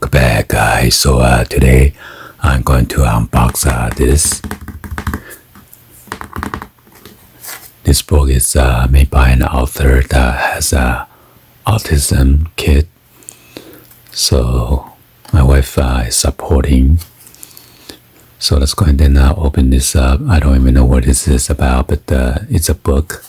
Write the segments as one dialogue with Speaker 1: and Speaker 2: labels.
Speaker 1: Paperback, guys. So today I'm going to unbox this. This book is made by an author that has a autism kid. So my wife is supporting. So let's go ahead and open this up. I don't even know what this is about, but it's a book.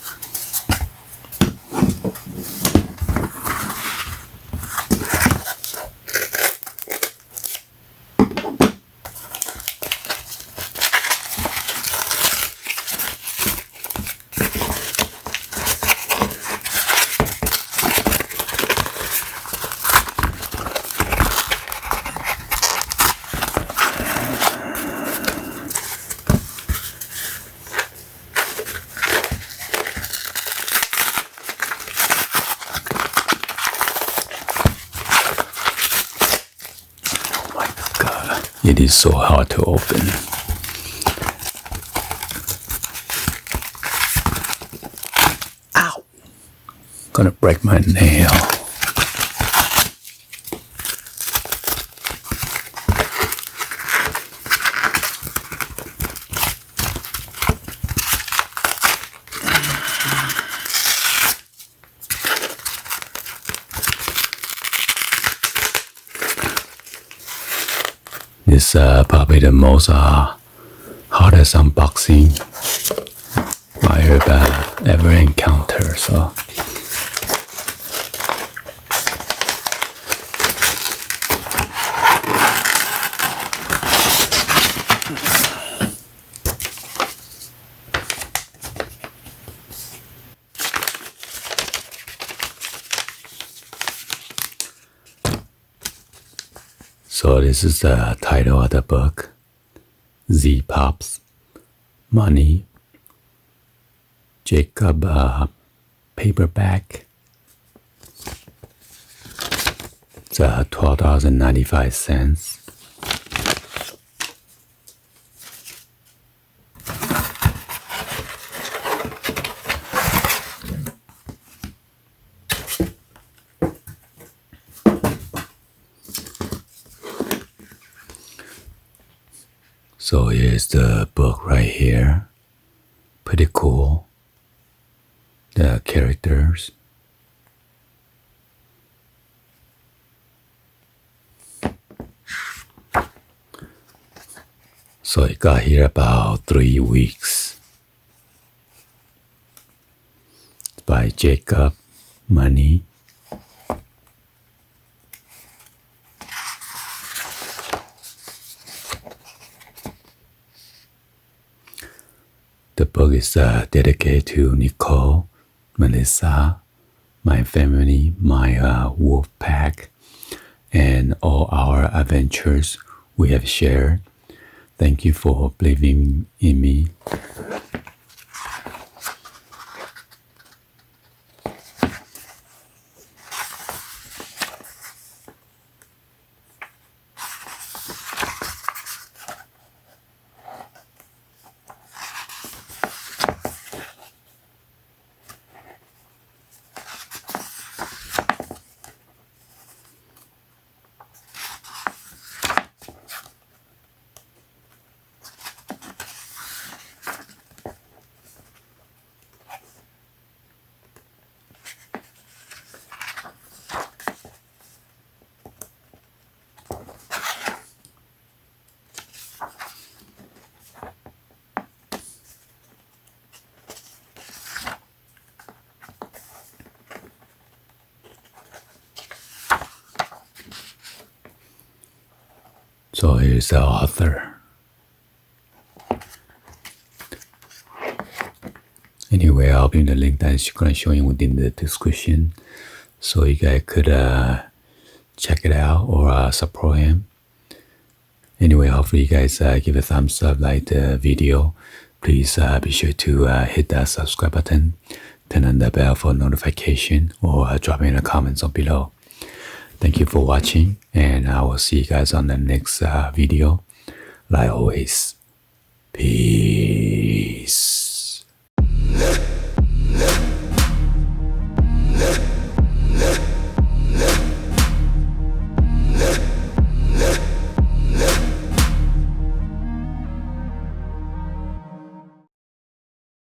Speaker 1: It is so hard to open. Ow! Gonna break my nail. This is probably the most hardest unboxing I have ever encountered. So this is the title of the book, Z-PUPS Money, Jacob Paperback. It's $12.95. So here's the book right here. Pretty cool. The characters. So it got here about 3 weeks. By Jacob Money. The book is dedicated to Nicole, Melissa, my family, my wolf pack, and all our adventures we have shared. Thank you for believing in me. So here's the author. Anyway, I'll be in the link that is going to show you within the description, so you guys could check it out or support him. Anyway, hopefully you guys give a thumbs up, like the video. Please be sure to hit that subscribe button, turn on the bell for notification, or drop in the comments on below. Thank you for watching, and I will see you guys on the next video. Like always, peace.